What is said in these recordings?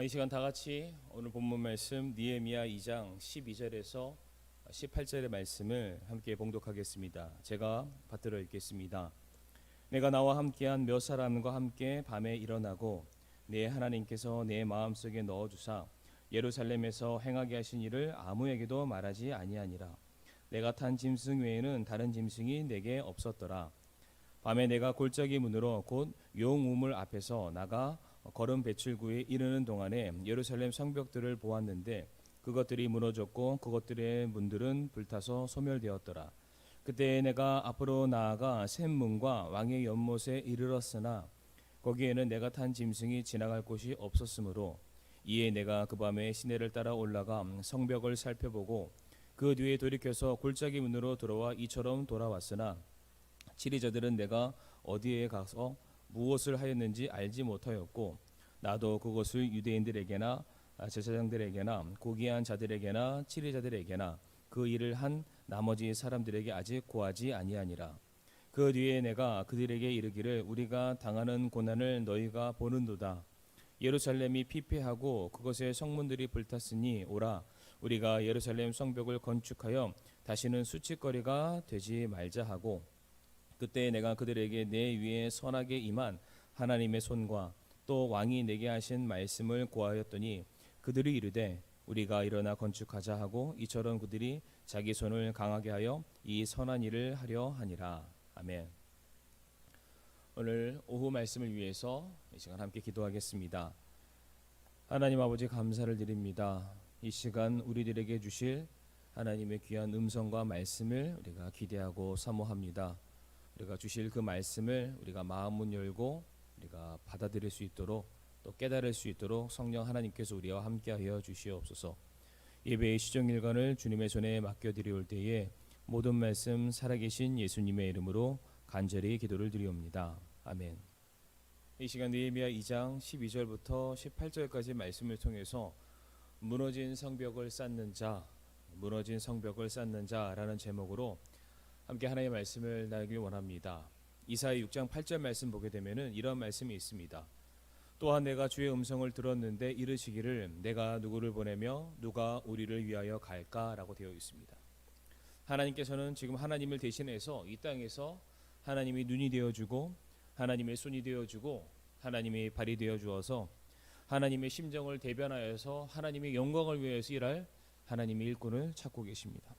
이 시간 다 같이 오늘 본문 말씀 느헤미야 2장 12절에서 18절의 말씀을 함께 봉독하겠습니다. 제가 받들어 읽겠습니다. 내가 나와 함께한 몇 사람과 함께 밤에 일어나고 내 하나님께서 내 마음속에 넣어주사 예루살렘에서 행하게 하신 일을 아무에게도 말하지 아니하니라. 내가 탄 짐승 외에는 다른 짐승이 내게 없었더라. 밤에 내가 골짜기 문으로 곧 용우물 앞에서 나가 걸음 배출구에 이르는 동안에 예루살렘 성벽들을 보았는데 그것들이 무너졌고 그것들의 문들은 불타서 소멸되었더라. 그때 내가 앞으로 나아가 샘문과 왕의 연못에 이르렀으나 거기에는 내가 탄 짐승이 지나갈 곳이 없었으므로 이에 내가 그 밤에 시내를 따라 올라가 성벽을 살펴보고 그 뒤에 돌이켜서 골짜기 문으로 들어와 이처럼 돌아왔으나 치리자들은 내가 어디에 가서 무엇을 하였는지 알지 못하였고 나도 그것을 유대인들에게나 제사장들에게나 고귀한 자들에게나 치리자들에게나 그 일을 한 나머지 사람들에게 아직 고하지 아니하니라. 그 뒤에 내가 그들에게 이르기를 우리가 당하는 고난을 너희가 보는도다. 예루살렘이 피폐하고 그것의 성문들이 불탔으니 오라 우리가 예루살렘 성벽을 건축하여 다시는 수치거리가 되지 말자 하고 그때 내가 그들에게 내 위에 선하게 임한 하나님의 손과 또 왕이 내게 하신 말씀을 고하였더니 그들이 이르되 우리가 일어나 건축하자 하고 이처럼 그들이 자기 손을 강하게 하여 이 선한 일을 하려 하니라. 아멘. 오늘 오후 말씀을 위해서 이 시간 함께 기도하겠습니다. 하나님 아버지 감사를 드립니다. 이 시간 우리들에게 주실 하나님의 귀한 음성과 말씀을 우리가 기대하고 사모합니다. 우리가 주실 그 말씀을 우리가 마음문 열고 우리가 받아들일 수 있도록 또 깨달을 수 있도록 성령 하나님께서 우리와 함께하여 주시옵소서. 예배의 시정일관을 주님의 손에 맡겨드리올 때에 모든 말씀 살아계신 예수님의 이름으로 간절히 기도를 드리옵니다. 아멘. 이 시간 느헤미야 2장 12절부터 18절까지 말씀을 통해서 무너진 성벽을 쌓는 자, 무너진 성벽을 쌓는 자라는 제목으로 함께 하나님의 말씀을 나누길 원합니다. 이사야 6장 8절 말씀 보게 되면은 이런 말씀이 있습니다. 또한 내가 주의 음성을 들었는데 이르시기를 내가 누구를 보내며 누가 우리를 위하여 갈까라고 되어 있습니다. 하나님께서는 지금 하나님을 대신해서 이 땅에서 하나님이 눈이 되어주고 하나님의 손이 되어주고 하나님의 발이 되어주어서 하나님의 심정을 대변하여서 하나님의 영광을 위해서 일할 하나님의 일꾼을 찾고 계십니다.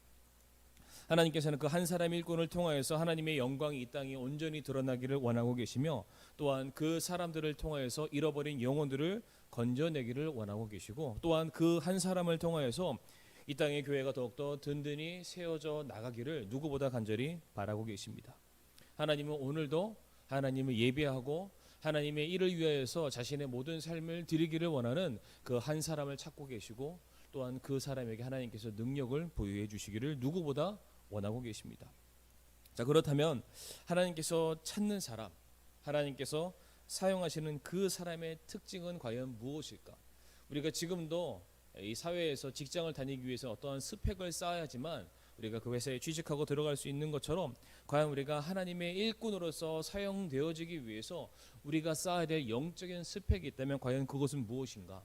하나님께서는 그 한 사람의 일꾼을 통하여서 하나님의 영광이 이 땅에 온전히 드러나기를 원하고 계시며 또한 그 사람들을 통하여서 잃어버린 영혼들을 건져내기를 원하고 계시고 또한 그 한 사람을 통하여서 이 땅의 교회가 더욱더 든든히 세워져 나가기를 누구보다 간절히 바라고 계십니다. 하나님은 오늘도 하나님을 예배하고 하나님의 일을 위하여서 자신의 모든 삶을 드리기를 원하는 그 한 사람을 찾고 계시고 또한 그 사람에게 하나님께서 능력을 보유해 주시기를 누구보다 원하고 계십니다. 자, 그렇다면 하나님께서 찾는 사람, 하나님께서 사용하시는 그 사람의 특징은 과연 무엇일까? 우리가 지금도 이 사회에서 직장을 다니기 위해서 어떠한 스펙을 쌓아야지만 우리가 그 회사에 취직하고 들어갈 수 있는 것처럼 과연 우리가 하나님의 일꾼으로서 사용되어지기 위해서 우리가 쌓아야 될 영적인 스펙이 있다면 과연 그것은 무엇인가?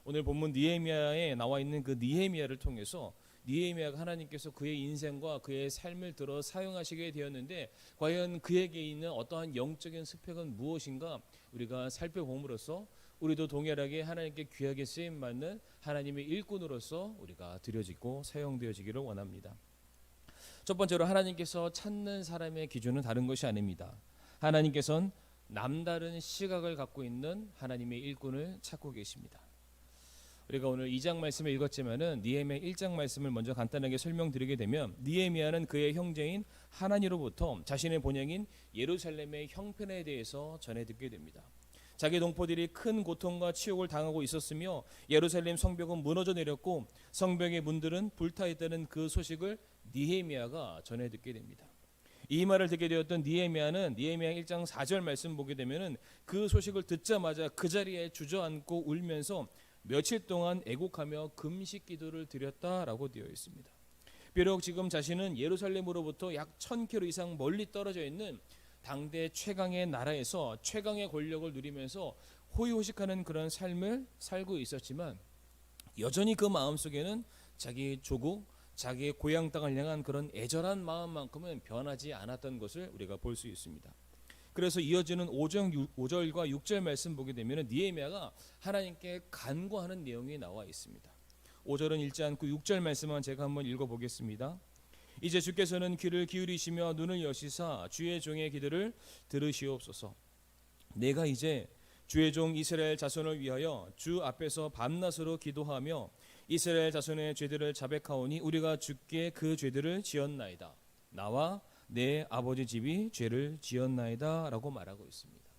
오늘 본문 느헤미야에 나와 있는 그 느헤미야를 통해서 느헤미야가 하나님께서 그의 인생과 그의 삶을 들어 사용하시게 되었는데 과연 그에게 있는 어떠한 영적인 스펙은 무엇인가 우리가 살펴봄으로써 우리도 동일하게 하나님께 귀하게 쓰임 받는 하나님의 일꾼으로서 우리가 드려지고 사용되어지기를 원합니다. 첫 번째로 하나님께서 찾는 사람의 기준은 다른 것이 아닙니다. 하나님께서는 남다른 시각을 갖고 있는 하나님의 일꾼을 찾고 계십니다. 우리가 오늘 2장 말씀을 읽었지만은 느헤미야 1장 말씀을 먼저 간단하게 설명드리게 되면 느헤미야는 그의 형제인 하나니로부터 자신의 본향인 예루살렘의 형편에 대해서 전해 듣게 됩니다. 자기 동포들이 큰 고통과 치욕을 당하고 있었으며 예루살렘 성벽은 무너져 내렸고 성벽의 문들은 불타 있다는 그 소식을 느헤미야가 전해 듣게 됩니다. 이 말을 듣게 되었던 느헤미야는 느헤미야 1장 4절 말씀 보게 되면은 그 소식을 듣자마자 그 자리에 주저앉고 울면서 며칠 동안 애곡하며 금식 기도를 드렸다라고 되어 있습니다. 비록 지금 자신은 예루살렘으로부터 약 1000km 이상 멀리 떨어져 있는 당대 최강의 나라에서 최강의 권력을 누리면서 호의호식하는 그런 삶을 살고 있었지만 여전히 그 마음속에는 자기 조국, 자기의 고향 땅을 향한 그런 애절한 마음만큼은 변하지 않았던 것을 우리가 볼 수 있습니다. 그래서 이어지는 5절과 6절 말씀 보게 되면 느헤미야가 하나님께 간구하는 내용이 나와 있습니다. 5절은 읽지 않고 6절 말씀만 제가 한번 읽어보겠습니다. 이제 주께서는 귀를 기울이시며 눈을 여시사 주의 종의 기도를 들으시옵소서. 내가 이제 주의 종 이스라엘 자손을 위하여 주 앞에서 밤낮으로 기도하며 이스라엘 자손의 죄들을 자백하오니 우리가 주께 그 죄들을 지었나이다. 나와 내 아버지 집이 죄를 지었나이다 라고 말하고 있습니다.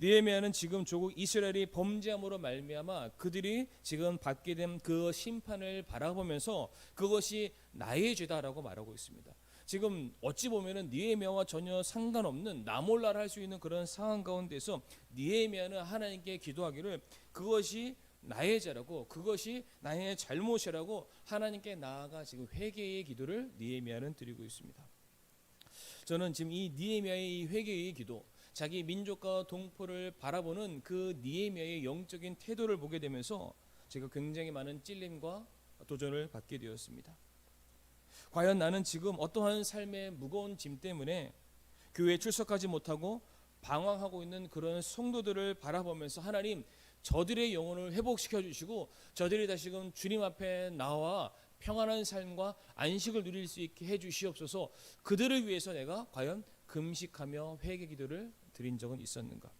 느헤미야는 지금 조국 이스라엘이 범죄함으로 말미암아 그들이 지금 받게 된 그 심판을 바라보면서 그것이 나의 죄다라고 말하고 있습니다. 지금 어찌 보면은 느헤미야와 전혀 상관없는 나몰라라 할 수 있는 그런 상황 가운데서 느헤미야는 하나님께 기도하기를 그것이 나의 죄라고, 그것이 나의 잘못이라고 하나님께 나아가 지금 회개의 기도를 느헤미야는 드리고 있습니다. 저는 지금 이 느헤미야의 이 회개의 기도, 자기 민족과 동포를 바라보는 그 느헤미야의 영적인 태도를 보게 되면서 제가 굉장히 많은 찔림과 도전을 받게 되었습니다. 과연 나는 지금 어떠한 삶의 무거운 짐 때문에 교회에 출석하지 못하고 방황하고 있는 그런 성도들을 바라보면서 하나님 저들의 영혼을 회복시켜 주시고 저들이 다시금 주님 앞에 나와 평안한 삶과 안식을 누릴 수 있게 해 주시옵소서. 그들을 위해서 내가 과연 금식하며 회개 기도를 드린 적은 있었는가?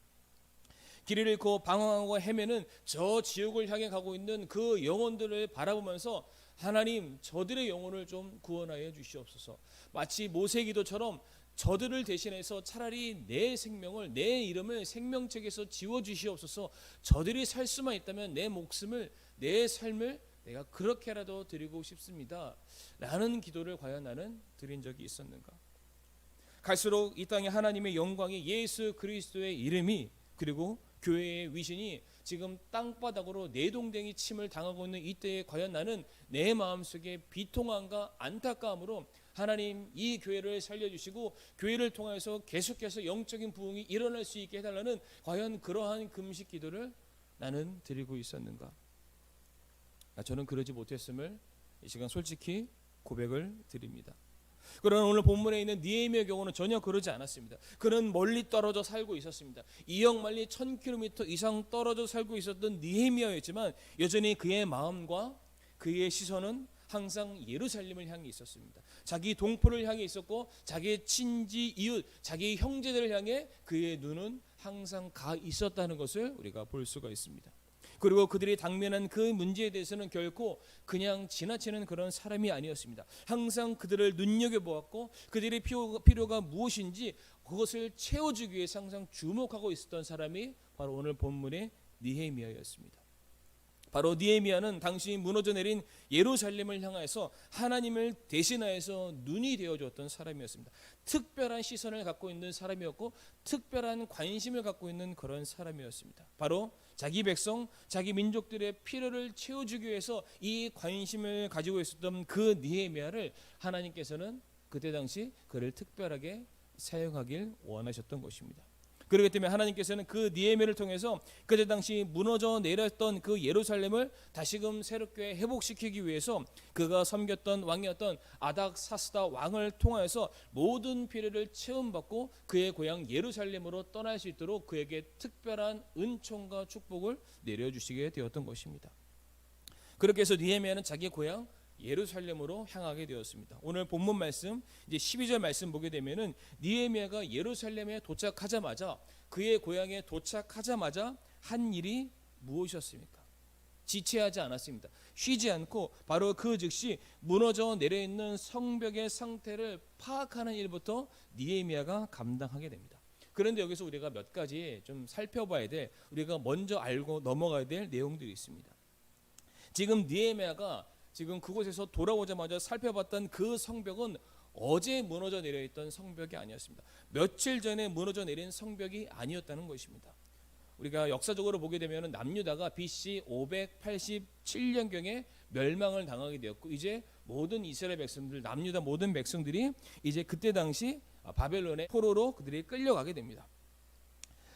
길을 잃고 방황하고 헤매는 저 지옥을 향해 가고 있는 그 영혼들을 바라보면서 하나님 저들의 영혼을 좀 구원하여 주시옵소서. 마치 모세 기도처럼 저들을 대신해서 차라리 내 생명을, 내 이름을 생명책에서 지워주시옵소서. 저들이 살 수만 있다면 내 목숨을, 내 삶을 내가 그렇게라도 드리고 싶습니다 라는 기도를 과연 나는 드린 적이 있었는가? 갈수록 이 땅에 하나님의 영광이, 예수 그리스도의 이름이, 그리고 교회의 위신이 지금 땅바닥으로 내동댕이 침을 당하고 있는 이때에 과연 나는 내 마음속에 비통함과 안타까움으로 하나님 이 교회를 살려주시고 교회를 통해서 계속해서 영적인 부흥이 일어날 수 있게 해달라는 과연 그러한 금식 기도를 나는 드리고 있었는가? 저는 그러지 못했음을 이 시간 솔직히 고백을 드립니다. 그러나 오늘 본문에 있는 느헤미야의 경우는 전혀 그러지 않았습니다. 그는 멀리 떨어져 살고 있었습니다. 이역만리 1000km 이상 떨어져 살고 있었던 느헤미야였지만 여전히 그의 마음과 그의 시선은 항상 예루살렘을 향해 있었습니다. 자기 동포를 향해 있었고 자기의 친지 이웃, 자기 형제들을 향해 그의 눈은 항상 가 있었다는 것을 우리가 볼 수가 있습니다. 그리고 그들이 당면한 그 문제에 대해서는 결코 그냥 지나치는 그런 사람이 아니었습니다. 항상 그들을 눈여겨보았고 그들의 필요가 무엇인지 그것을 채워주기 위해서 항상 주목하고 있었던 사람이 바로 오늘 본문의 느헤미야였습니다. 바로 느헤미야는 당시 무너져 내린 예루살렘을 향해서 하나님을 대신하여서 눈이 되어줬던 사람이었습니다. 특별한 시선을 갖고 있는 사람이었고 특별한 관심을 갖고 있는 그런 사람이었습니다. 바로 자기 백성, 자기 민족들의 필요를 채워주기 위해서 이 관심을 가지고 있었던 그 느헤미야를 하나님께서는 그때 당시 그를 특별하게 사용하길 원하셨던 것입니다. 그렇기 때문에 하나님께서는 그 느헤미야를 통해서 그때 당시 무너져 내렸던 그 예루살렘을 다시금 새롭게 회복시키기 위해서 그가 섬겼던 왕이었던 아닥사스다 왕을 통하여서 모든 필요를 체험받고 그의 고향 예루살렘으로 떠날 수 있도록 그에게 특별한 은총과 축복을 내려주시게 되었던 것입니다. 그렇게 해서 느헤미야는 자기 고향 예루살렘으로 향하게 되었습니다. 오늘 본문 말씀 이제 12절 말씀 보게 되면은 느헤미야가 예루살렘에 도착하자마자 그의 고향에 도착하자마자 한 일이 무엇이었습니까? 지체하지 않았습니다. 쉬지 않고 바로 그 즉시 무너져 내려 있는 성벽의 상태를 파악하는 일부터 느헤미야가 감당하게 됩니다. 그런데 여기서 우리가 몇 가지 좀 살펴봐야 될, 우리가 먼저 알고 넘어가야 될 내용들이 있습니다. 지금 느헤미야가 지금 그곳에서 돌아오자마자 살펴봤던 그 성벽은 어제 무너져 내려있던 성벽이 아니었습니다. 며칠 전에 무너져 내린 성벽이 아니었다는 것입니다. 우리가 역사적으로 보게 되면 남유다가 BC 587년경에 멸망을 당하게 되었고 이제 모든 이스라엘 백성들, 남유다 모든 백성들이 이제 그때 당시 바벨론의 포로로 그들이 끌려가게 됩니다.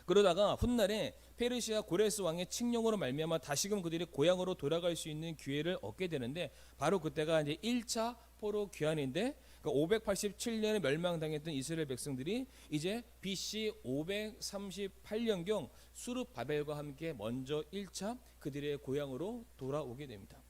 그러다가 훗날에 페르시아 고레스 왕의 칙령으로 말미암아 다시금 그들이 고향으로 돌아갈 수 있는 기회를 얻게 되는데, 바로 그때가 이제 1차 포로 귀환인데, 587년에 멸망당했던 이스라엘 백성들이 이제 BC 538년경 수르 바벨과 함께 먼저 1차 그들의 고향으로 돌아오게 됩니다.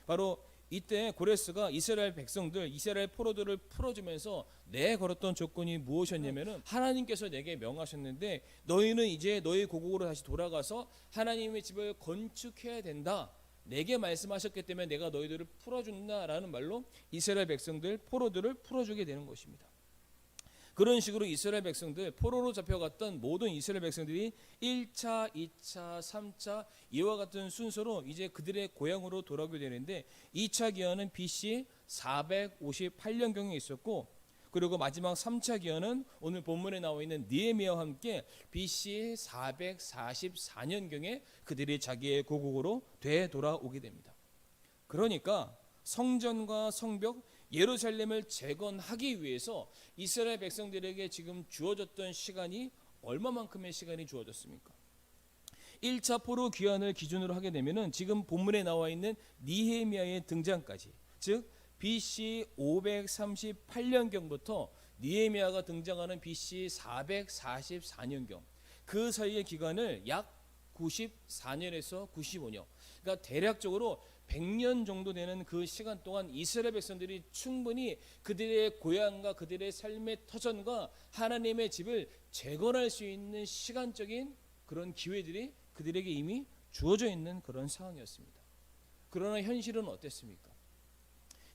바로 이때 고레스가 이스라엘 백성들, 이스라엘 포로들을 풀어주면서 내걸었던 조건이 무엇이었냐면은, 하나님께서 내게 명하셨는데 너희는 이제 너희 고국으로 다시 돌아가서 하나님의 집을 건축해야 된다, 내게 말씀하셨기 때문에 내가 너희들을 풀어준다라는 말로 이스라엘 백성들, 포로들을 풀어주게 되는 것입니다. 그런 식으로 이스라엘 백성들, 포로로 잡혀갔던 모든 이스라엘 백성들이 1차, 2차, 3차 이와 같은 순서로 이제 그들의 고향으로 돌아오게 되는데, 2차 기한은 BC 458년경에 있었고, 그리고 마지막 3차 기한은 오늘 본문에 나와 있는 느헤미야와 함께 BC 444년경에 그들이 자기의 고국으로 되돌아오게 됩니다. 그러니까 성전과 성벽, 예루살렘을 재건하기 위해서 이스라엘 백성들에게 지금 주어졌던 시간이 얼마만큼의 시간이 주어졌습니까? 1차 포로 귀환을 기준으로 하게 되면은 지금 본문에 나와 있는 느헤미야의 등장까지, 즉 BC 538년경부터 느헤미야가 등장하는 BC 444년경, 그 사이의 기간을 약 94년에서 95년, 그러니까 대략적으로 100년 정도 되는 그 시간 동안 이스라엘 백성들이 충분히 그들의 고향과 그들의 삶의 터전과 하나님의 집을 재건할 수 있는 시간적인 그런 기회들이 그들에게 이미 주어져 있는 그런 상황이었습니다. 그러나 현실은 어땠습니까?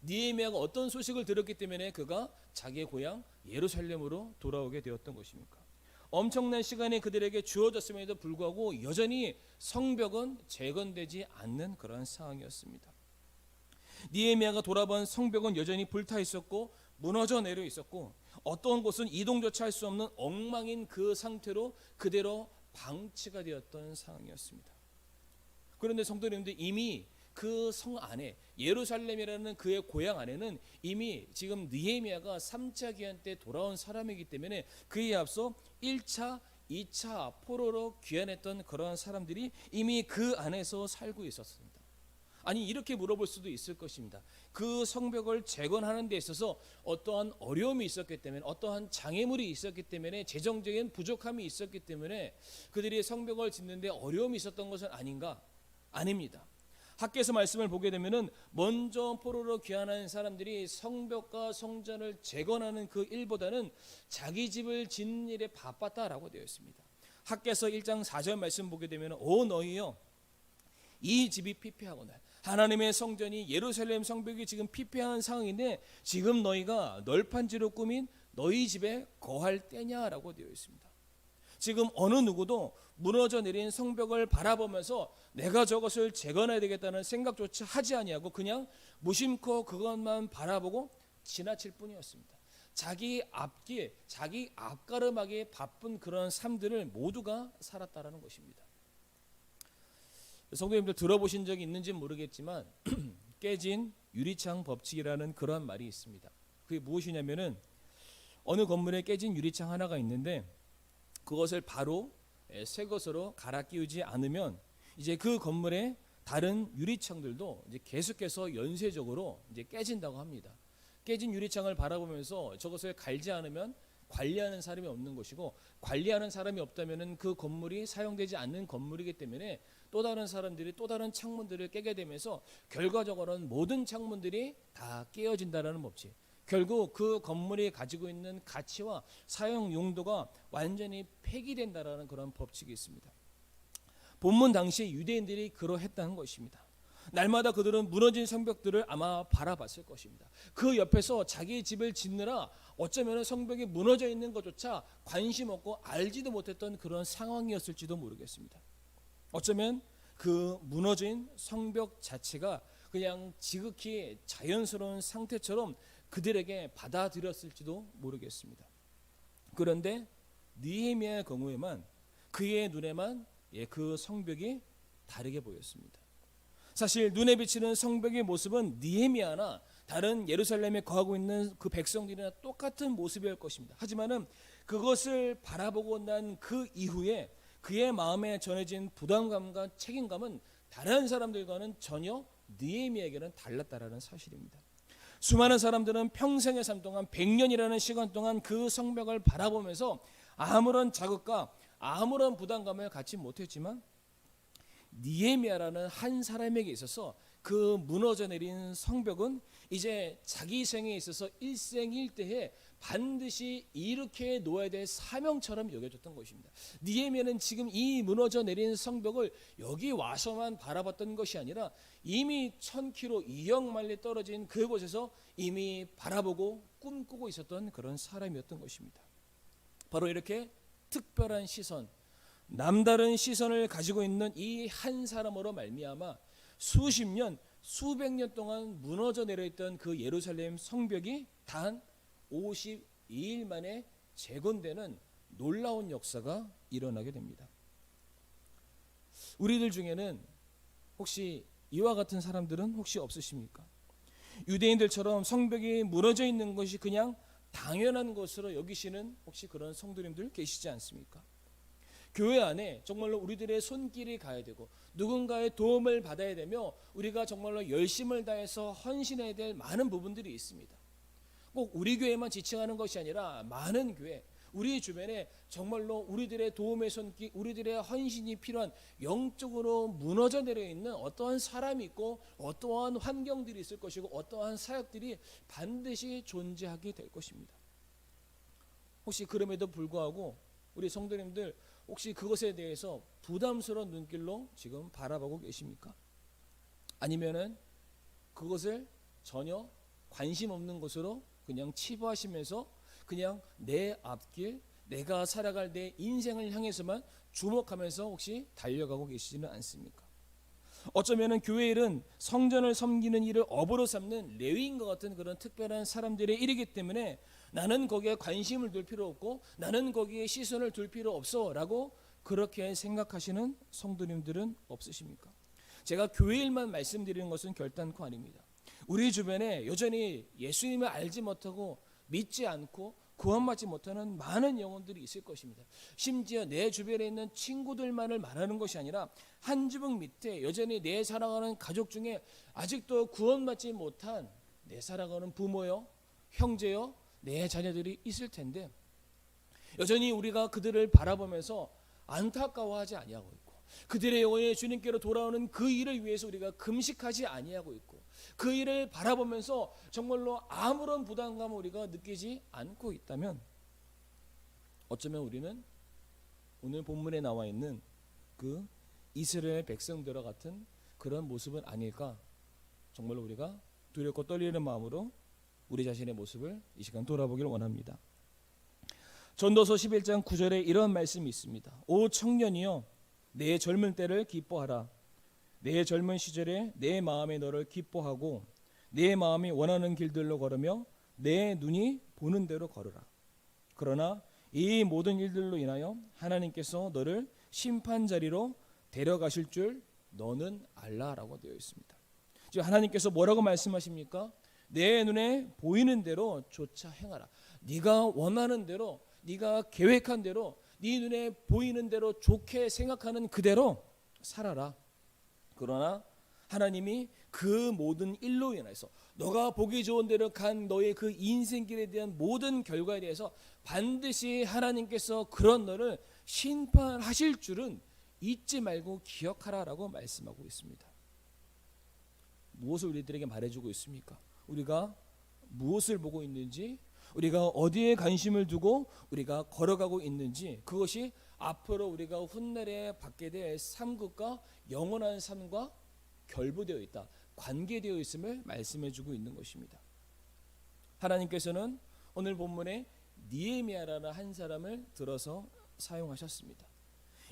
느헤미야가 어떤 소식을 들었기 때문에 그가 자기의 고향 예루살렘으로 돌아오게 되었던 것입니까? 엄청난 시간이 그들에게 주어졌음에도 불구하고 여전히 성벽은 재건되지 않는 그런 상황이었습니다. 느헤미야가 돌아본 성벽은 여전히 불타 있었고 무너져 내려 있었고, 어떤 곳은 이동조차 할 수 없는 엉망인 그 상태로 그대로 방치가 되었던 상황이었습니다. 그런데 성도님들, 이미 그 성 안에, 예루살렘이라는 그의 고향 안에는 이미 지금 느헤미야가 3차 기한 때 돌아온 사람이기 때문에 그에 앞서 1차, 2차 포로로 귀환했던 그러한 사람들이 이미 그 안에서 살고 있었습니다. 아니, 이렇게 물어볼 수도 있을 것입니다. 그 성벽을 재건하는 데 있어서 어떠한 어려움이 있었기 때문에, 어떠한 장애물이 있었기 때문에, 재정적인 부족함이 있었기 때문에 그들이 성벽을 짓는데 어려움이 있었던 것은 아닌가? 아닙니다. 학개서 말씀을 보게 되면은 먼저 포로로 귀환한 사람들이 성벽과 성전을 재건하는 그 일보다는 자기 집을 짓는 일에 바빴다라고 되어 있습니다. 학개서 1장 4절 말씀 보게 되면, 오 너희여, 이 집이 피폐하거늘, 하나님의 성전이, 예루살렘 성벽이 지금 피폐한 상황인데 지금 너희가 널판지로 꾸민 너희 집에 거할 때냐라고 되어 있습니다. 지금 어느 누구도 무너져 내린 성벽을 바라보면서 내가 저것을 재건해야 되겠다는 생각조차 하지 아니하고 그냥 무심코 그것만 바라보고 지나칠 뿐이었습니다. 자기 앞길, 자기 앞가름하기에 바쁜 그런 삶들을 모두가 살았다라는 것입니다. 성도님들, 들어보신 적이 있는지는 모르겠지만 깨진 유리창 법칙이라는 그런 말이 있습니다. 그게 무엇이냐면은, 어느 건물에 깨진 유리창 하나가 있는데 그것을 바로 새 것으로 갈아 끼우지 않으면 이제 그 건물의 다른 유리창들도 이제 계속해서 연쇄적으로 이제 깨진다고 합니다. 깨진 유리창을 바라보면서 저것을 갈지 않으면 관리하는 사람이 없는 것이고, 관리하는 사람이 없다면은 그 건물이 사용되지 않는 건물이기 때문에 또 다른 사람들이 또 다른 창문들을 깨게 되면서 결과적으로는 모든 창문들이 다 깨어진다라는 법칙. 결국 그 건물이 가지고 있는 가치와 사용 용도가 완전히 폐기된다라는 그런 법칙이 있습니다. 본문 당시에 유대인들이 그러했다는 것입니다. 날마다 그들은 무너진 성벽들을 아마 바라봤을 것입니다. 그 옆에서 자기 집을 짓느라 어쩌면 성벽이 무너져 있는 것조차 관심 없고 알지도 못했던 그런 상황이었을지도 모르겠습니다. 어쩌면 그 무너진 성벽 자체가 그냥 지극히 자연스러운 상태처럼 그들에게 받아들였을지도 모르겠습니다. 그런데 느헤미야의 경우에만, 그의 눈에만 그 성벽이 다르게 보였습니다. 사실 눈에 비치는 성벽의 모습은 느헤미야나 다른 예루살렘에 거하고 있는 그 백성들이나 똑같은 모습일 것입니다. 하지만은 그것을 바라보고 난 그 이후에 그의 마음에 전해진 부담감과 책임감은 다른 사람들과는 전혀 느헤미야에게는 달랐다라는 사실입니다. 수많은 사람들은 평생의 삶 동안 100년이라는 시간 동안 그 성벽을 바라보면서 아무런 자극과 아무런 부담감을 갖지 못했지만 느헤미야라는 한 사람에게 있어서 그 무너져 내린 성벽은 이제 자기 생에 있어서 일생일대에 반드시 일으켜 놓아야 될 사명처럼 여겨졌던 것입니다. 느헤미야는 지금 이 무너져 내린 성벽을 여기 와서만 바라봤던 것이 아니라 이미 1000km 2억 마일리 떨어진 그곳에서 이미 바라보고 꿈꾸고 있었던 그런 사람이었던 것입니다. 바로 이렇게 특별한 시선, 남다른 시선을 가지고 있는 이 한 사람으로 말미암아 수십 년, 수백 년 동안 무너져 내려있던 그 예루살렘 성벽이 단 52일 만에 재건되는 놀라운 역사가 일어나게 됩니다. 우리들 중에는 혹시 이와 같은 사람들은 혹시 없으십니까? 유대인들처럼 성벽이 무너져 있는 것이 그냥 당연한 것으로 여기시는 혹시 그런 성도님들 계시지 않습니까? 교회 안에 정말로 우리들의 손길이 가야 되고 누군가의 도움을 받아야 되며 우리가 정말로 열심을 다해서 헌신해야 될 많은 부분들이 있습니다. 꼭 우리 교회만 지칭하는 것이 아니라 많은 교회, 우리 주변에 정말로 우리들의 도움의 손길, 우리들의 헌신이 필요한 영적으로 무너져 내려 있는 어떠한 사람이 있고 어떠한 환경들이 있을 것이고 어떠한 사역들이 반드시 존재하게 될 것입니다. 혹시 그럼에도 불구하고 우리 성도님들 혹시 그것에 대해서 부담스러운 눈길로 지금 바라보고 계십니까? 아니면은 그것을 전혀 관심 없는 것으로 그냥 치부하시면서 그냥 내 앞길, 내가 살아갈 내 인생을 향해서만 주목하면서 혹시 달려가고 계시지는 않습니까? 어쩌면은 교회 일은 성전을 섬기는 일을 업으로 삼는 레위인과 같은 그런 특별한 사람들의 일이기 때문에 나는 거기에 관심을 둘 필요 없고 나는 거기에 시선을 둘 필요 없어 라고 그렇게 생각하시는 성도님들은 없으십니까? 제가 교회 일만 말씀드리는 것은 결단코 아닙니다. 우리 주변에 여전히 예수님을 알지 못하고 믿지 않고 구원받지 못하는 많은 영혼들이 있을 것입니다. 심지어 내 주변에 있는 친구들만을 말하는 것이 아니라 한 지붕 밑에 여전히 내 사랑하는 가족 중에 아직도 구원받지 못한 내 사랑하는 부모요, 형제요, 내 자녀들이 있을 텐데 여전히 우리가 그들을 바라보면서 안타까워하지 아니하고 있고 그들의 영혼이 주님께로 돌아오는 그 일을 위해서 우리가 금식하지 아니하고 있고 그 일을 바라보면서 정말로 아무런 부담감을 우리가 느끼지 않고 있다면 어쩌면 우리는 오늘 본문에 나와 있는 그 이스라엘 백성들과 같은 그런 모습은 아닐까. 정말로 우리가 두렵고 떨리는 마음으로 우리 자신의 모습을 이 시간 돌아보기를 원합니다. 전도서 11장 9절에 이런 말씀이 있습니다. 오 청년이여 내 젊은 때를 기뻐하라. 내 젊은 시절에 내 마음에 너를 기뻐하고 내 마음이 원하는 길들로 걸으며 내 눈이 보는 대로 걸으라. 그러나 이 모든 일들로 인하여 하나님께서 너를 심판자리로 데려가실 줄 너는 알라라고 되어 있습니다. 지금 하나님께서 뭐라고 말씀하십니까? 내 눈에 보이는 대로 조차 행하라. 네가 원하는 대로, 네가 계획한 대로, 네 눈에 보이는 대로 좋게 생각하는 그대로 살아라. 그러나 하나님이 그 모든 일로 인해서 너가 보기 좋은 대로 간 너의 그 인생길에 대한 모든 결과에 대해서 반드시 하나님께서 그런 너를 심판하실 줄은 잊지 말고 기억하라라고 말씀하고 있습니다. 무엇을 우리들에게 말해주고 있습니까? 우리가 무엇을 보고 있는지, 우리가 어디에 관심을 두고 우리가 걸어가고 있는지, 그것이 앞으로 우리가 훗날에 받게 될 삶과 영원한 삶과 결부되어 있다, 관계되어 있음을 말씀해주고 있는 것입니다. 하나님께서는 오늘 본문에 느헤미야라는 한 사람을 들어서 사용하셨습니다.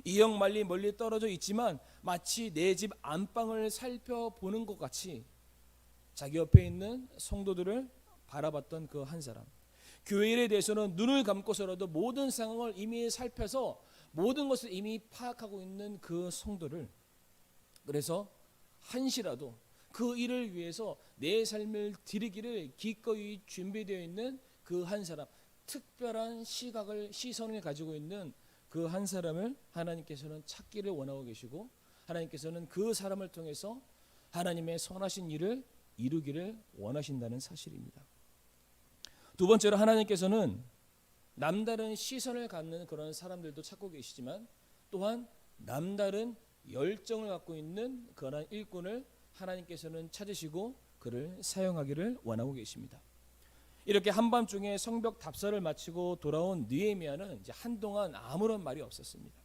이역 말리 멀리 떨어져 있지만 마치 내 집 안방을 살펴보는 것 같이 자기 옆에 있는 성도들을 바라봤던 그 한 사람, 교회 일에 대해서는 눈을 감고서라도 모든 상황을 이미 살펴서 모든 것을 이미 파악하고 있는 그 성도를, 그래서 한시라도 그 일을 위해서 내 삶을 드리기를 기꺼이 준비되어 있는 그 한 사람, 특별한 시선을 가지고 있는 그 그 한 사람을 하나님께서는 찾기를 원하고 계시고 하나님께서는 그 사람을 통해서 하나님의 선하신 일을 이루기를 원하신다는 사실입니다. 두 번째로 하나님께서는 남다른 시선을 갖는 그런 사람들도 찾고 계시지만 또한 남다른 열정을 갖고 있는 그런 일꾼을 하나님께서는 찾으시고 그를 사용하기를 원하고 계십니다. 이렇게 한밤중에 성벽 답사를 마치고 돌아온 느헤미야는 이제 한동안 아무런 말이 없었습니다.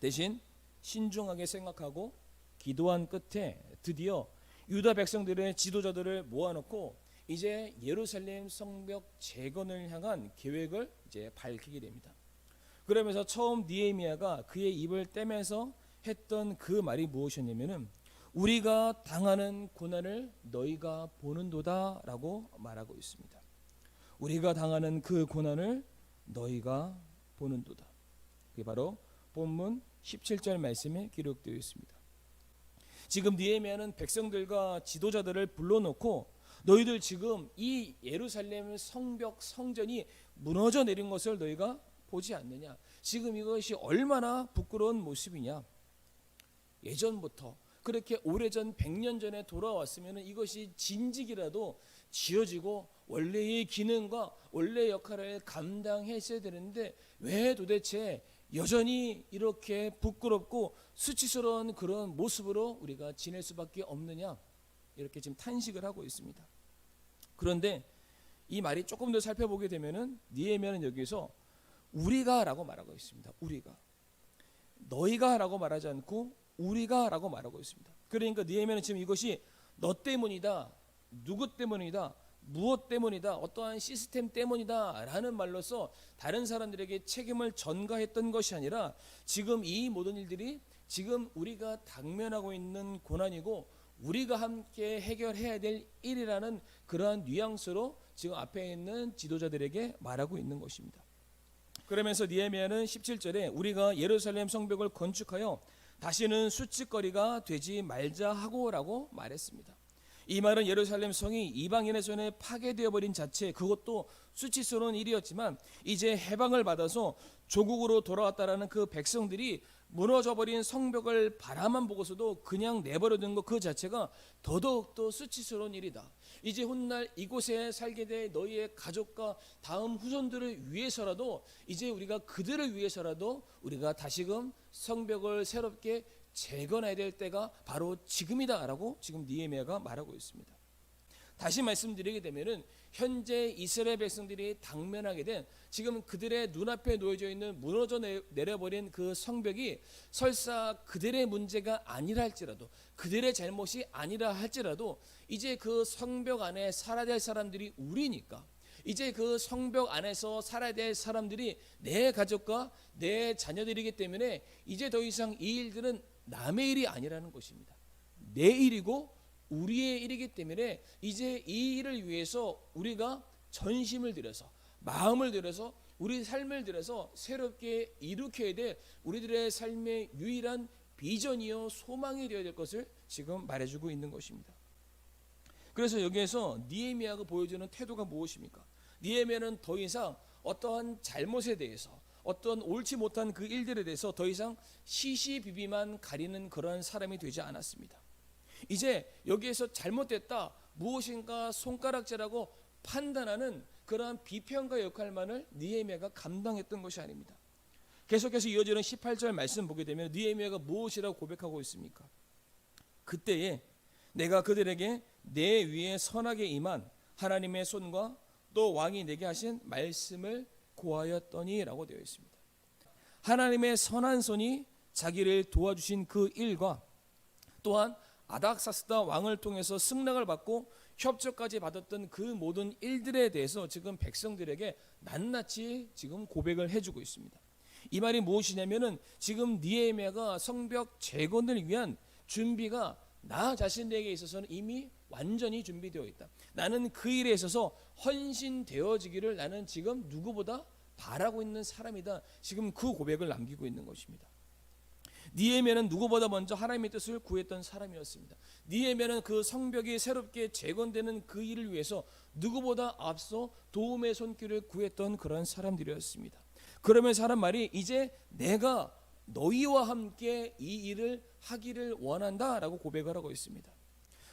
대신 신중하게 생각하고 기도한 끝에 드디어 유다 백성들의 지도자들을 모아놓고 이제 예루살렘 성벽 재건을 향한 계획을 이제 밝히게 됩니다. 그러면서 처음 느헤미야가 그의 입을 떼면서 했던 그 말이 무엇이었냐면은 우리가 당하는 고난을 너희가 보는도다라고 말하고 있습니다. 우리가 당하는 그 고난을 너희가 보는도다. 그게 바로 본문 17절 말씀에 기록되어 있습니다. 지금 느헤미야는 백성들과 지도자들을 불러놓고 너희들 지금 이 예루살렘 성벽 성전이 무너져 내린 것을 너희가 보지 않느냐. 지금 이것이 얼마나 부끄러운 모습이냐. 예전부터 그렇게 오래전 100년 전에 돌아왔으면 이것이 진직이라도 지어지고 원래의 기능과 원래의 역할을 감당했어야 되는데 왜 도대체 여전히 이렇게 부끄럽고 수치스러운 그런 모습으로 우리가 지낼 수밖에 없느냐. 이렇게 지금 탄식을 하고 있습니다. 그런데 이 말이 조금 더 살펴보게 되면은 느헤미야는 여기서 우리가라고 말하고 있습니다. 우리가. 너희가라고 말하지 않고 우리가라고 말하고 있습니다. 그러니까 느헤미야는 지금 이것이 너 때문이다, 누구 때문이다, 무엇 때문이다, 어떠한 시스템 때문이다 라는 말로서 다른 사람들에게 책임을 전가했던 것이 아니라 지금 이 모든 일들이 지금 우리가 당면하고 있는 고난이고 우리가 함께 해결해야 될 일이라는 그러한 뉘앙스로 지금 앞에 있는 지도자들에게 말하고 있는 것입니다. 그러면서 느헤미야는 17절에 우리가 예루살렘 성벽을 건축하여 다시는 수치거리가 되지 말자 하고라고 말했습니다. 이 말은 예루살렘 성이 이방인의 손에 파괴되어 버린 자체, 그것도 수치스러운 일이었지만 이제 해방을 받아서 조국으로 돌아왔다라는 그 백성들이 무너져버린 성벽을 바라만 보고서도 그냥 내버려둔 것 그 자체가 더더욱더 수치스러운 일이다. 이제 훗날 이곳에 살게 될 너희의 가족과 다음 후손들을 위해서라도 이제 우리가 그들을 위해서라도 우리가 다시금 성벽을 새롭게 재건해야 될 때가 바로 지금이다라고 지금 느헤미야가 말하고 있습니다. 다시 말씀드리게 되면은 현재 이스라엘 백성들이 당면하게 된 지금 그들의 눈앞에 놓여져 있는 무너져 내려버린 그 성벽이 설사 그들의 문제가 아니라 할지라도 그들의 잘못이 아니라 할지라도 이제 그 성벽 안에 살아야 될 사람들이 우리니까 이제 그 성벽 안에서 살아야 될 사람들이 내 가족과 내 자녀들이기 때문에 이제 더 이상 이 일들은 남의 일이 아니라는 것입니다. 내 일이고 우리의 일이기 때문에 이제 이 일을 위해서 우리가 전심을 들여서 마음을 들여서 우리 삶을 들여서 새롭게 일으켜야 될 우리들의 삶의 유일한 비전이요 소망이 되어야 될 것을 지금 말해주고 있는 것입니다. 그래서 여기에서 느헤미야가 보여주는 태도가 무엇입니까? 느헤미야는 더 이상 어떠한 잘못에 대해서 어떤 옳지 못한 그 일들에 대해서 더 이상 시시비비만 가리는 그러한 사람이 되지 않았습니다. 이제 여기에서 잘못됐다, 무엇인가 손가락질하고 판단하는 그러한 비평가 역할만을 느헤미야가 감당했던 것이 아닙니다. 계속해서 이어지는 18절 말씀 보게 되면 느헤미야가 무엇이라고 고백하고 있습니까? 그때에 내가 그들에게 내 위에 선하게 임한 하나님의 손과 또 왕이 내게 하신 말씀을 고하였더니라고 되어 있습니다. 하나님의 선한 손이 자기를 도와주신 그 일과 또한 아닥사스다 왕을 통해서 승낙을 받고 협조까지 받았던 그 모든 일들에 대해서 지금 백성들에게 낱낱이 지금 고백을 해주고 있습니다. 이 말이 무엇이냐면은 지금 느헤미야가 성벽 재건을 위한 준비가 나 자신에게 있어서는 이미 완전히 준비되어 있다. 나는 그 일에 있어서 헌신되어지기를 나는 지금 누구보다 바라고 있는 사람이다. 지금 그 고백을 남기고 있는 것입니다. 느헤미야는 누구보다 먼저 하나님의 뜻을 구했던 사람이었습니다. 느헤미야는 그 성벽이 새롭게 재건되는 그 일을 위해서 누구보다 앞서 도움의 손길을 구했던 그런 사람들이었습니다. 그러면서 하는 말이 이제 내가 너희와 함께 이 일을 하기를 원한다라고 고백을 하고 있습니다.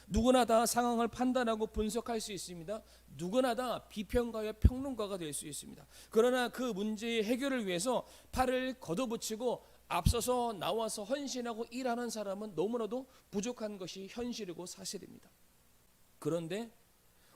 누구나 다 상황을 판단하고 분석할 수 있습니다. 누구나 다 비평가와 평론가가 될 수 있습니다. 그러나 그 문제의 해결을 위해서 팔을 걷어붙이고 앞서서 나와서 헌신하고 일하는 사람은 너무나도 부족한 것이 현실이고 사실입니다. 그런데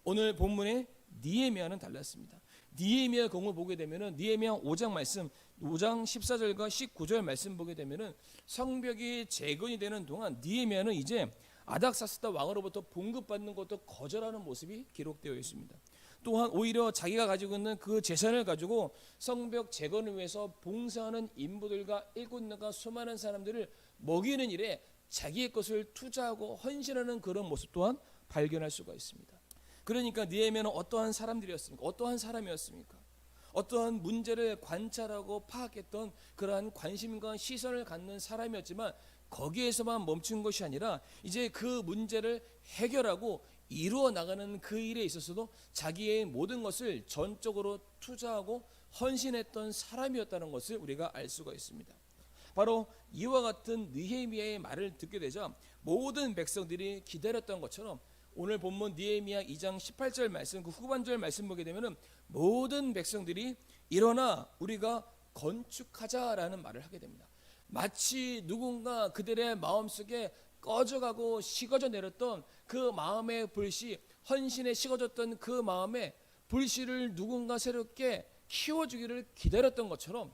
오늘 본문의 느헤미야는 달랐습니다. 느헤미야 경우 보게 되면은 느헤미야 5장 말씀, 5장 14절과 19절 말씀 보게 되면은 성벽이 재건이 되는 동안 느헤미야는 이제 아닥사스다 왕으로부터 봉급받는 것도 거절하는 모습이 기록되어 있습니다. 또한 오히려 자기가 가지고 있는 그 재산을 가지고 성벽 재건을 위해서 봉사하는 인부들과 일꾼들과 수많은 사람들을 먹이는 일에 자기의 것을 투자하고 헌신하는 그런 모습 또한 발견할 수가 있습니다. 그러니까 느헤미야는 어떠한 사람들이었습니까? 어떠한 사람이었습니까? 어떠한 문제를 관찰하고 파악했던 그러한 관심과 시선을 갖는 사람이었지만 거기에서만 멈춘 것이 아니라 이제 그 문제를 해결하고 이루어 나가는 그 일에 있어서도 자기의 모든 것을 전적으로 투자하고 헌신했던 사람이었다는 것을 우리가 알 수가 있습니다. 바로 이와 같은 느헤미야의 말을 듣게 되자 모든 백성들이 기다렸던 것처럼 오늘 본문 느헤미야 2장 18절 말씀 그 후반절 말씀 보게 되면은 모든 백성들이 일어나 우리가 건축하자라는 말을 하게 됩니다. 마치 누군가 그들의 마음속에 꺼져가고 식어져 내렸던 그 마음의 불씨, 헌신에 식어졌던 그 마음의 불씨를 누군가 새롭게 키워주기를 기다렸던 것처럼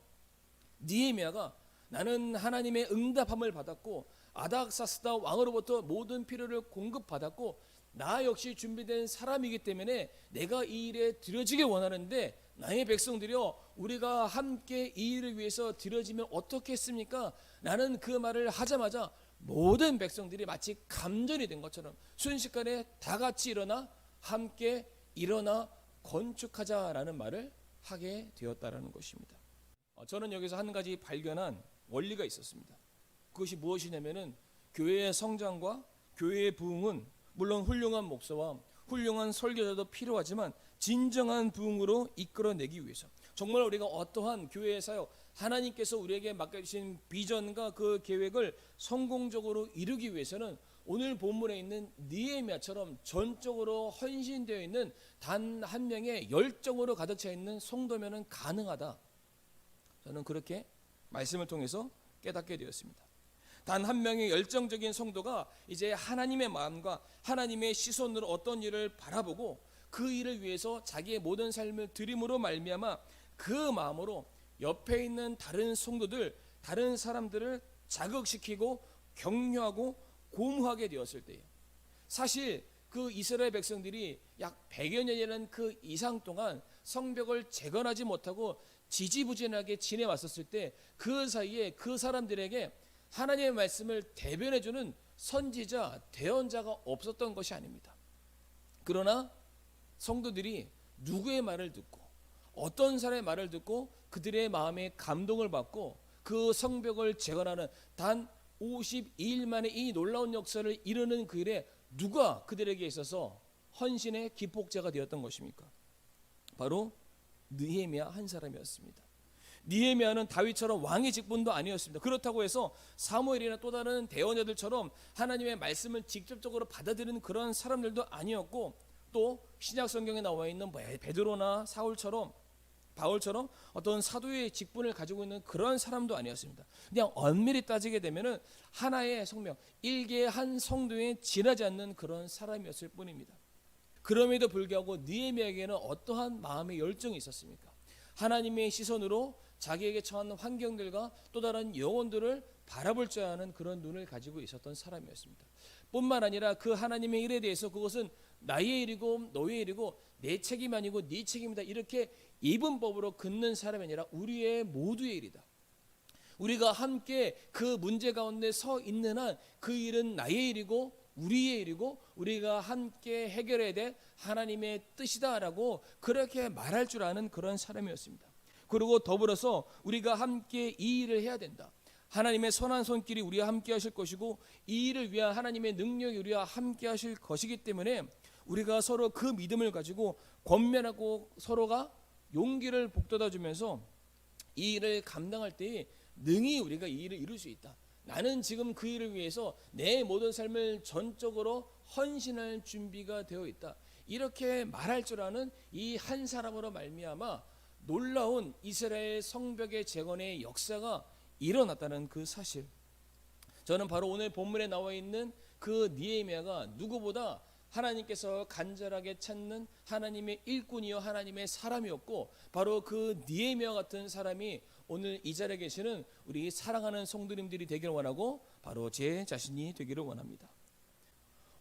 느헤미야가 나는 하나님의 응답함을 받았고 아닥사스다 왕으로부터 모든 필요를 공급받았고 나 역시 준비된 사람이기 때문에 내가 이 일에 들여지길 원하는데 나의 백성들이여 우리가 함께 이 일을 위해서 들여지면 어떻겠습니까? 나는 그 말을 하자마자 모든 백성들이 마치 감전이 된 것처럼 순식간에 다 같이 일어나 함께 일어나 건축하자라는 말을 하게 되었다라는 것입니다. 저는 여기서 한 가지 발견한 원리가 있었습니다. 그것이 무엇이냐면은 교회의 성장과 교회의 부흥은 물론 훌륭한 목사와 훌륭한 설교자도 필요하지만 진정한 부흥으로 이끌어내기 위해서 정말 우리가 어떠한 교회의 사역 하나님께서 우리에게 맡겨주신 비전과 그 계획을 성공적으로 이루기 위해서는 오늘 본문에 있는 느헤미야처럼 전적으로 헌신되어 있는 단 한 명의 열정으로 가득 차 있는 성도면은 가능하다. 저는 그렇게 말씀을 통해서 깨닫게 되었습니다. 단 한 명의 열정적인 성도가 이제 하나님의 마음과 하나님의 시선으로 어떤 일을 바라보고 그 일을 위해서 자기의 모든 삶을 드림으로 말미암아 그 마음으로 옆에 있는 다른 성도들, 다른 사람들을 자극시키고 격려하고 고무하게 되었을 때에 사실 그 이스라엘 백성들이 약 100여 년이라는 그 이상 동안 성벽을 재건하지 못하고 지지부진하게 지내왔었을 때 그 사이에 그 사람들에게 하나님의 말씀을 대변해주는 선지자, 대언자가 없었던 것이 아닙니다. 그러나 성도들이 누구의 말을 듣고 어떤 사람의 말을 듣고 그들의 마음에 감동을 받고 그 성벽을 재건하는 단 52일 만에 이 놀라운 역사를 이루는 그 일에 누가 그들에게 있어서 헌신의 기폭제가 되었던 것입니까? 바로 느헤미야 한 사람이었습니다. 느헤미야는 다윗처럼 왕의 직분도 아니었습니다. 그렇다고 해서 사무엘이나 또 다른 대언자들처럼 하나님의 말씀을 직접적으로 받아들이는 그런 사람들도 아니었고 또 신약 성경에 나와 있는 베드로나 사울처럼 바울처럼 어떤 사도의 직분을 가지고 있는 그런 사람도 아니었습니다. 그냥 엄밀히 따지게 되면은 하나의 성명, 일개의 한 성도에 지나지 않는 그런 사람이었을 뿐입니다. 그럼에도 불구하고 느헤미야에게는 어떠한 마음의 열정이 있었습니까? 하나님의 시선으로 자기에게 처한 환경들과 또 다른 영혼들을 바라볼 줄 아는 그런 눈을 가지고 있었던 사람이었습니다. 뿐만 아니라 그 하나님의 일에 대해서 그것은 나의 일이고 너의 일이고 내 책임이 아니고 네 책임이다 이렇게 이분법으로 긋는 사람이 아니라 우리의 모두의 일이다. 우리가 함께 그 문제 가운데 서 있는 한 그 일은 나의 일이고 우리의 일이고 우리가 함께 해결해야 될 하나님의 뜻이다라고 그렇게 말할 줄 아는 그런 사람이었습니다. 그리고 더불어서 우리가 함께 이 일을 해야 된다. 하나님의 선한 손길이 우리와 함께 하실 것이고 이 일을 위한 하나님의 능력이 우리와 함께 하실 것이기 때문에 우리가 서로 그 믿음을 가지고 권면하고 서로가 용기를 북돋아 주면서 이 일을 감당할 때 능히 우리가 이 일을 이룰 수 있다. 나는 지금 그 일을 위해서 내 모든 삶을 전적으로 헌신할 준비가 되어 있다. 이렇게 말할 줄 아는 이 한 사람으로 말미암아 놀라운 이스라엘 성벽의 재건의 역사가 일어났다는 그 사실. 저는 바로 오늘 본문에 나와 있는 그 느헤미야가 누구보다 하나님께서 간절하게 찾는 하나님의 일꾼이요 하나님의 사람이었고, 바로 그 느헤미야 같은 사람이 오늘 이 자리에 계시는 우리 사랑하는 성도님들이 되기를 원하고, 바로 제 자신이 되기를 원합니다.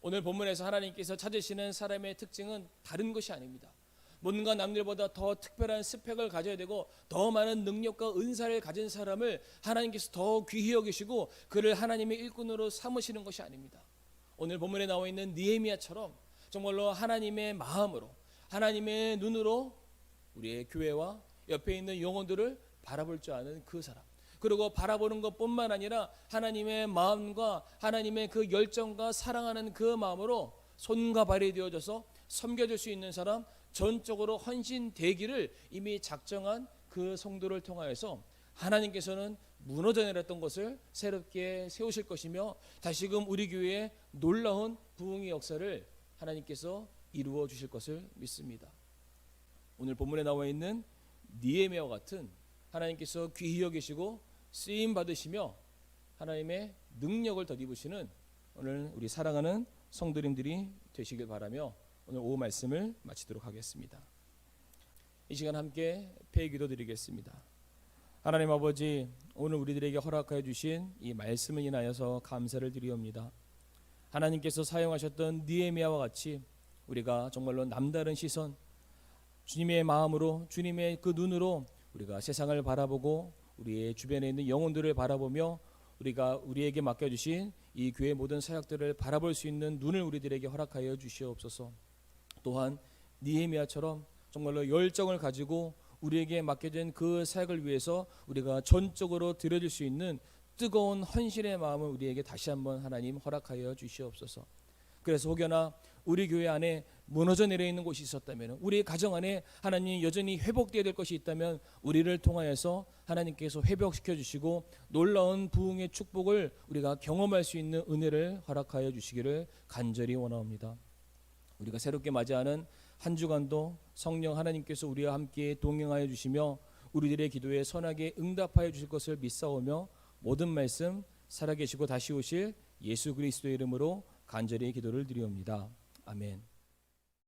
오늘 본문에서 하나님께서 찾으시는 사람의 특징은 다른 것이 아닙니다. 뭔가 남들보다 더 특별한 스펙을 가져야 되고 더 많은 능력과 은사를 가진 사람을 하나님께서 더 귀히 여기시고 그를 하나님의 일꾼으로 삼으시는 것이 아닙니다. 오늘 본문에 나와 있는 느헤미야처럼 정말로 하나님의 마음으로, 하나님의 눈으로 우리의 교회와 옆에 있는 영혼들을 바라볼 줄 아는 그 사람, 그리고 바라보는 것뿐만 아니라 하나님의 마음과 하나님의 그 열정과 사랑하는 그 마음으로 손과 발이 되어져서 섬겨줄 수 있는 사람, 전적으로 헌신되기를 이미 작정한 그 성도를 통하여서 하나님께서는 무너져 내렸던 것을 새롭게 세우실 것이며 다시금 우리 교회에 놀라운 부흥의 역사를 하나님께서 이루어 주실 것을 믿습니다. 오늘 본문에 나와 있는 느헤미야와 같은 하나님께서 귀히 여기시고 쓰임 받으시며 하나님의 능력을 덧입으시는 오늘 우리 사랑하는 성도님들이 되시길 바라며 오늘 오후 말씀을 마치도록 하겠습니다. 이 시간 함께 폐 기도드리겠습니다. 하나님 아버지, 오늘 우리들에게 허락하여 주신 이 말씀을 인하여서 감사를 드리옵니다. 하나님께서 사용하셨던 느헤미야와 같이 우리가 정말로 남다른 시선, 주님의 마음으로, 주님의 그 눈으로 우리가 세상을 바라보고 우리의 주변에 있는 영혼들을 바라보며 우리가 우리에게 맡겨주신 이 교회 모든 사역들을 바라볼 수 있는 눈을 우리들에게 허락하여 주시옵소서. 또한 느헤미야처럼 정말로 열정을 가지고 우리에게 맡겨진 그 사역을 위해서 우리가 전적으로 드려질 수 있는 뜨거운 헌신의 마음을 우리에게 다시 한번 하나님 허락하여 주시옵소서. 그래서 혹여나 우리 교회 안에 무너져 내려 있는 곳이 있었다면, 우리 가정 안에 하나님 여전히 회복되어야 될 것이 있다면 우리를 통하여서 하나님께서 회복시켜 주시고 놀라운 부흥의 축복을 우리가 경험할 수 있는 은혜를 허락하여 주시기를 간절히 원합니다. 우리가 새롭게 맞이하는 한 주간도 성령 하나님께서 우리와 함께 동행하여 주시며 우리들의 기도에 선하게 응답하여 주실 것을 믿사오며 모든 말씀 살아계시고 다시 오실 예수 그리스도의 이름으로 간절히 기도를 드리옵니다. 아멘.